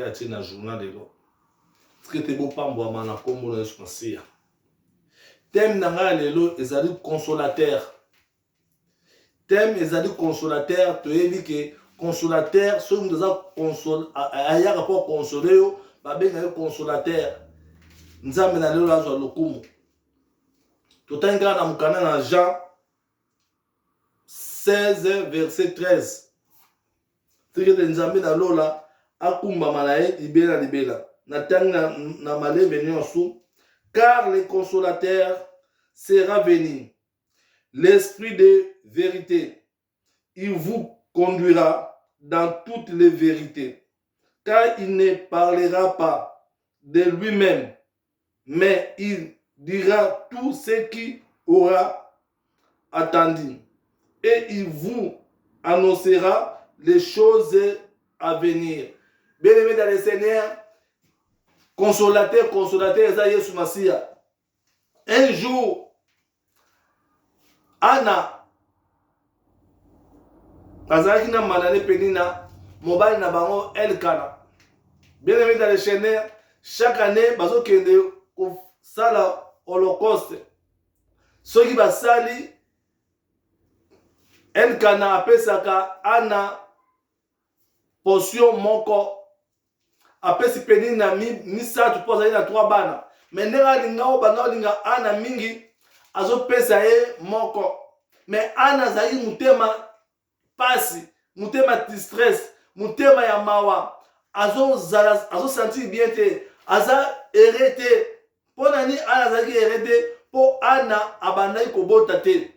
atie na journal lelo traité beau pambwa mana kombo na Yesu Masiya. Thème na nga lelo ezali consolateur. Thème ezali consolateur, toyebi ke consolateur so nous console aya rapport consoler yo babenga yo consolateur. Nzambe na lelo azwa lokumu. Totanga na mukana na Jean 16 verset 13. Tike nzambe na lola akumba malaye libela libela. Natanga na malebe nyonso, car le consolateur sera venu, l'esprit de vérité. Il vous conduira dans toutes les vérités, car il ne parlera pas de lui-même, mais il dira tout ce qu'il aura attendu, et il vous annoncera les choses à venir. Bien-aimés dans le Seigneur, consolateur, consolateur, eza Yesu Masiya. Un jour, Anna azalaki na malade penina mobali na bango Elkana. Bien aimé dans le Seigneur, chaque année bazokende kosala holocauste. Soki basali Elkana apesaka Anna portion moko. Apesi penini na misatu po azali na 3 bana. Mais ndenge alinga o bana olinga Ana mingi azopesa ye moko. Mais Ana azali mutema pasi, mutema distress, mutema ya mawa. Azo sentir bien te, aza hérité. Po nani Ana azali hérité po Ana abandai kobota te.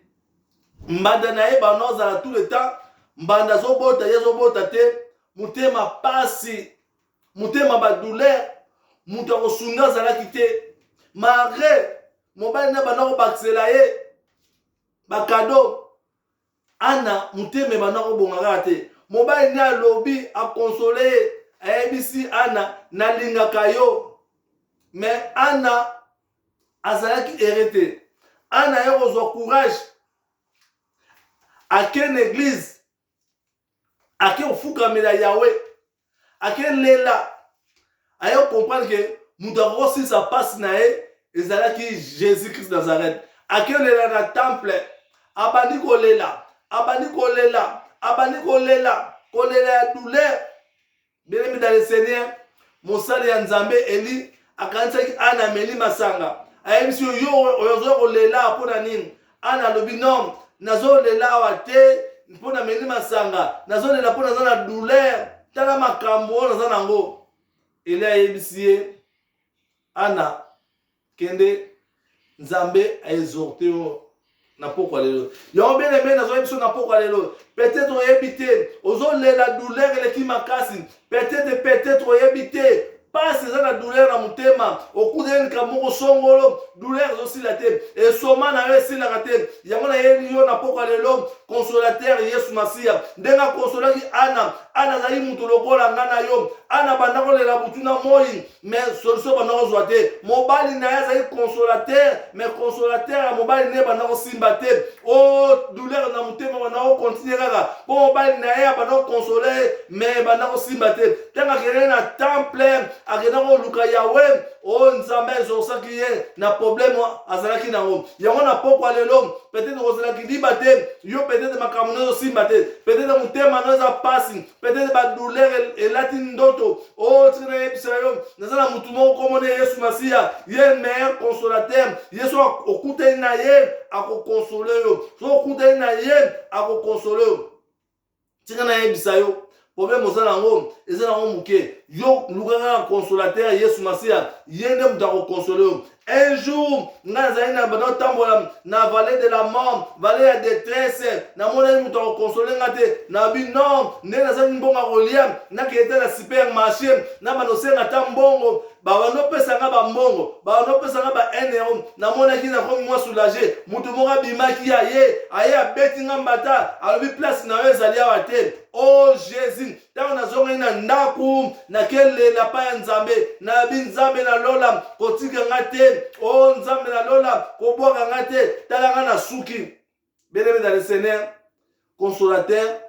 Mbanda na ye bana ozala tout le temps, mbanda zobota ye zobota te, mutema pasi. Mutema ba douleur mutu akosunga zalaki te malgré mobali na bana kobaksela ye bakado Ana mutema bana kobongaka te mobali na alobi akonsole ye ayebisi Ana nalingaka yo mais Ana azalaki hérité. Ana ye kozwa courage ake na église ake kofukamela Yahweh ake lela ayo comprendre que mutu akosi sa passe na ye ezalaki Jésus Christ Nazareth. Ake lela na temple abandi kolela kolela ya douleur. Bien-aimé dans le Seigneur, mosali ya Nzambe Eli akanisaki Ana meli masanga ayebisi yo oyozo kolela mpona nini. Ana alobi non nazolela awa te mpona meli masanga nazolela mpona naza na douleur tala makambo oyo naza nango. Eli ayebisi ye Ana kende Nzambe aexhorte yo na pokwa lelo. Yango bien aimé nazoyebi biso na pokwa lelo. Peut-être oyebi te ozolela douleur eleki makasi. Peut-être oyebi te pasi eza na douleur na mutema okudeli kamoko songolo douleur ezosila te esoma na yo esilaka te. Yango nayebi yo na pokwa lelo consolateur Yesu Masiya ndenge akonsolaki Ana. Ana azali mutu lokola nga na yo. Ana banda kolela butu na moi mais solution banda kozwa te. Mobali na ye azali consolateur mais consolateur ya mobali ne banda kosimba te. O douleur na mutema banda kokontinue kaka po mobali na ye banda kokonsole mais banda kosimba te. Ntango akende na temple akenda koluka Yahweh o Nzambe ezosaki ye na problème azalaki nango. Yango na pokwa lelo peut-être kozalaki liba te yo peut-être makambo nezosimba te peut-être mutema no eza pasi peut-être ba douleur elati ndoto o tina yebisa yo naza na mutu moko komone Yesu Masiya ye meilleur consolateur. Yesu okutani na ye akokonsole yo so okutani na ye akokonsole yo. Tika na yebisa yo problème oza nango eza nango muke yo lukaka consolateur Yesu Masiya ye nde mutu akokonsole yo. Un jour, nazali na bana tambola na vallée de la mort, vallée ya détresse, na mona mutu akonsole ngate na bi non, ne nazali mbonga kolia, na kete na supermarché, na banosenga tambongo, ba bano pesa nga ba mbongo, ba bano pesa nga ba 1 euro, na mona ki na komi moi soulagé, mutu moka bimaki ya ye, aye abeti nga mbata, alobi place na yo ezali awa te. Oh Jésus, tango nazonga na ndaku, na kele la pa ya Nzambe, na bi Nzambe na lola, kotika ngate. Oh Nzambe na lola kobwaka nga te tala nga na suki. Bien-aimé dans le Seigneur, consolateur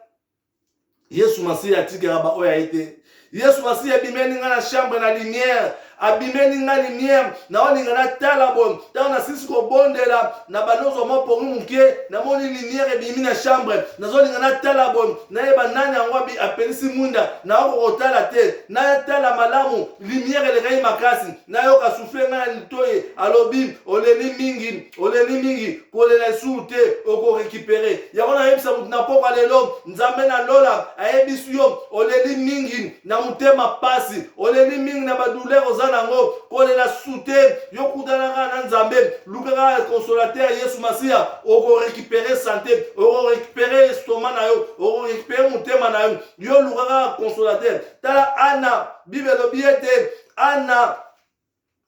Yesu Masiya atikaka ba oyo aye te. Yesu Masiya bimeni nga na chambre na lumière. Abimeni nga lumière na olinga na tala bon ta na sisi ko bondela na banozo mo pour muke na moni lumière ebimi na chambre na zolinga na tala bon na eba nani angwa bi apelisi munda na oko tala te na tala malamu lumière ele kai makasi na yo ka souffler na litoye alobi oleli mingi kolela soute oko récupérer ya kona yebisa mutuna poko lelo nzambe na lola ayebisu yo oleli mingi na mutema pasi oleli mingi na badouleur nango kolela soute yo kudana na nzambe lukaka consolateur Yesu Masiya oko récupérer santé oko récupérer estomac na yo oko récupérer mutema na yo yo lukaka consolateur tala Ana bibelo biete Ana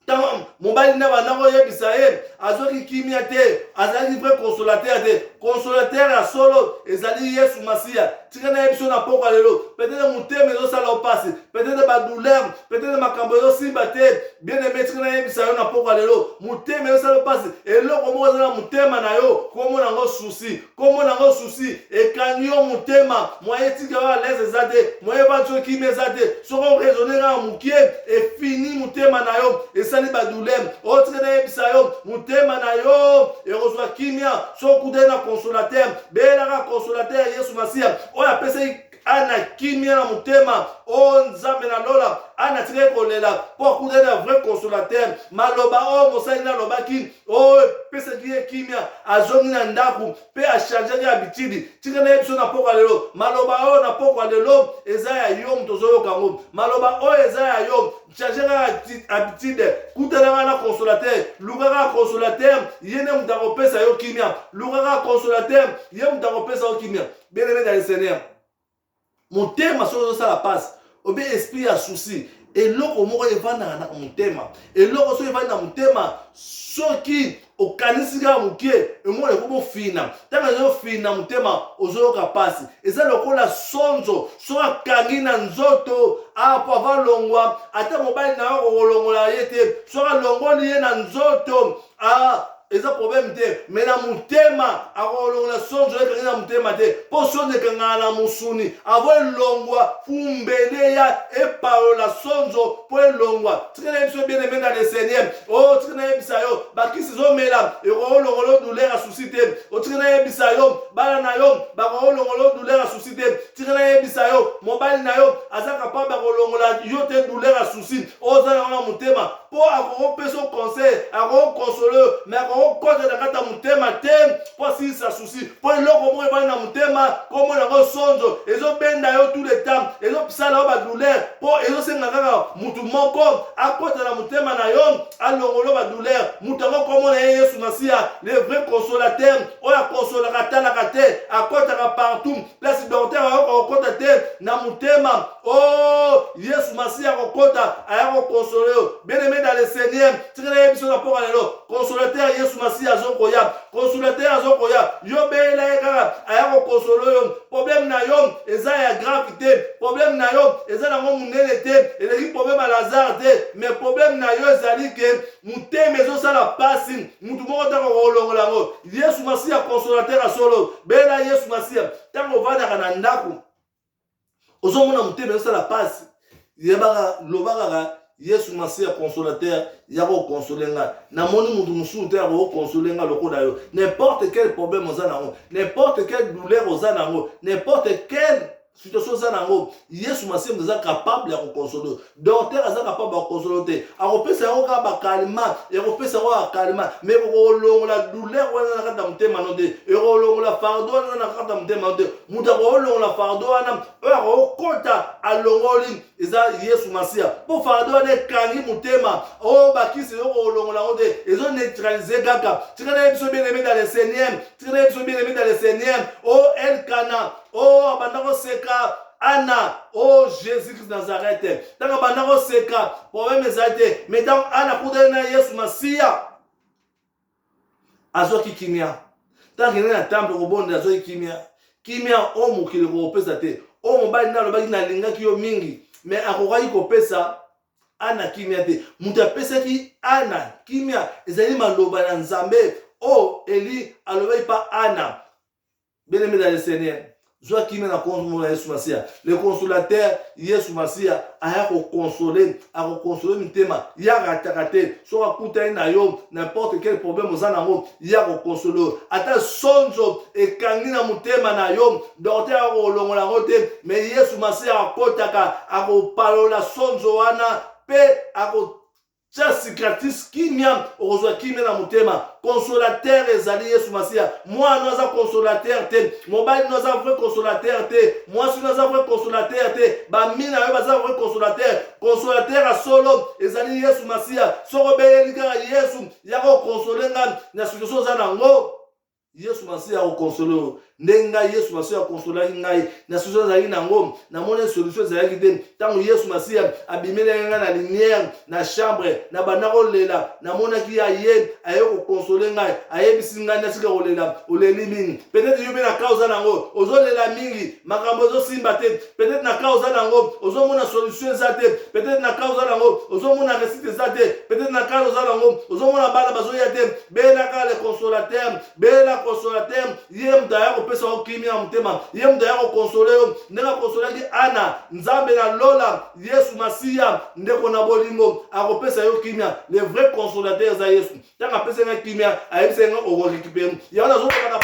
tamam mobali na banako yebisa ye azoki kimia te azali vrai consolateur ya solo ezali Yesu Masiya tikana yebiso na poko lelo peut-être mutema ezosala opasi peut-être badouleur peut-être makambo ezosimba te bien aimé tikana yebisa yo na poko lelo mutema ezosala opasi eloko moko ezala mutema na yo komo nango susi ekangi yo mutema moye tika wa lese eza te moye batso kimia eza te soko raisonner na mukie efini mutema na yo esali badouleur otikana yebisa yo mutema na yo ekozwa kimia sokude na consolateur belaka consolateur Yesu Masiya oyo apesaki Ana kimia na mutema o nzambe na lola Ana tire kolela po akude na vrai consolateur maloba o mosali na lobaki o pesaki ye kimia azongi na ndaku pe achangeaki habitude tika na yebiso na poko lelo maloba o na poko lelo eza ya yo mutozoyoka ngo maloba o eza ya yo changeka habitude kutelanga na consolateur lukaka consolateur yene mutakopesa yo kimia lukaka consolateur ye mutakopesa yo kimia bien aimé dans le Seigneur mutema sozo sala passe obe esprit ya souci eloko moko evandaka na mutema eloko so evanda mutema soki okanisika mukie emona ko fina tanga zo fina mutema ozoyoka pasi eza lokola sonzo so akangi na nzoto apo avalongwa ata mobali na yo kolongola yete so alongoli ye na nzoto eza problème te mais na mutema akolongola sonzo ekanga na mutema te po sonzo ekanga na musuni avo elongwa fumbele ya epaola sonzo po elongwa tikana yebiso bien aimé dans le Seigneur tikana yebisa yo bakisi zomela ekolongola douleur ya souci te tikana yebisa yo bana na yo bakolongola douleur ya souci te tikana yebisa yo mobali na yo aza capable bakolongola yo te douleur ya souci ozala na mutema po akopesa conseil akokonsole mais okota na kata mutema te po si sa souci po eloko moko ebali na mutema komo nango sonzo ezobenda yo tout le temps ezosala yo badouleur po ezosenga kaka mutu moko akota na mutema na yo alongolo badouleur mutu yango komo na ye Yesu Masiya le vrai consolateur oyo akonsolaka talaka te akotaka partout place docteur akokota te na mutema Yesu Masiya akokota ayako konsole yo bien aimé dans le Seigneur tikana yebiso na poko lelo consolateur Yesu Masiya azokoya consolateur azokoya yo bela kaka ayako konsole yo problème na yo eza ya gravité problème na yo eza nango munene te eleki problème ya Lazare te mais problème na yo ezali ke mutema ezosala pasi mutu moko taka kolongola yango Yesu Masiya consolateur asolo bela Yesu Masiya ntango ovandaka na ndako ozomona mutema ezosala pasi yebaka lobaka Yesu Masiya consolateur yako consolenga na moni mutu mususu te yako consolenga lokola yo n'importe quel problème oza nango n'importe quelle douleur oza nango n'importe quelle situation oza nango Yesu Masiya eza capable ya kokonsole docteur aza capable ya kokonsole te akopesa yango kaka bakalima ekopesa yango bakalima mais kokolongola douleur wana na kati ya motema no te ekolongola fardo wana na kati ya motema no te mutu akolongola fardo wana oyo akokota alongoli eza Yesu Masiya po fardo wana ekangi motema oyo bakisi ekolongola yango te ezoneutralize kaka tikana yebiso bien aimé dans le Seigneur tikana yebiso bien aimé dans le Seigneur Elkana abandako seka Ana Jésus-Christ Nazareth taka bandako seka problème ezate mais donc Ana kudana na Yesu Masiya azoki kimia taka na temple kobonda azoki kimia mokili kopesa te mobali na lobaki na lingaki yo mingi mais akokaki kopesa Ana kimia te mutu apesaki Ana kimia ezali maloba na Nzambe Eli alobaki pa Ana bien aimé dans le Seigneur Zwa kimia na konsola Yesu Masia. Le consolateur Yesu Masia aya ko consoler mitema ya ratakate so akuta na yo n'importe quel problème ozanango ya ko consoler ata sonzo ekangi na mutema na yo docteur ko longola ngote mais Yesu Masia akotaka akopalola sonzo wana pe ako cicatrice kimia ozwa kimia na mutema consolateur ezali Yesu Masia moi noza consolateur te mobile noza vrai consolateur te moi si noza vrai consolateur te ba mina yo baza vrai consolateur a solo ezali Yesu Masia soko belika Yesu yako consoler na situation za nango Yesu Masia au consoler ndenga Yesu Masia consoler ngai na solution za nango na mona solution za yaki tango Yesu Masia abimela nga na lumière na chambre na banako lela na mona ki aye ayo consoler ngai aye bisinga na sika olela oleli mingi peut-être yobe na cause nango ozolela mingi makambo zo simba te peut-être na cause nango ozo mona solution za te peut-être na cause nango ozo mona récite za te peut-être na cause nango ozo mona bana bazo ya te bela ka le consolateur yem da pesa okimia mtema yem da yako consoler ndeka consoler ki ana nzambe na lola Yesu Masia ndeko na bolingo akopesa yo kimia le vrai consolateur za Yesu tanga pesa nga kimia ayebisa nga oko récupérer ya na zo na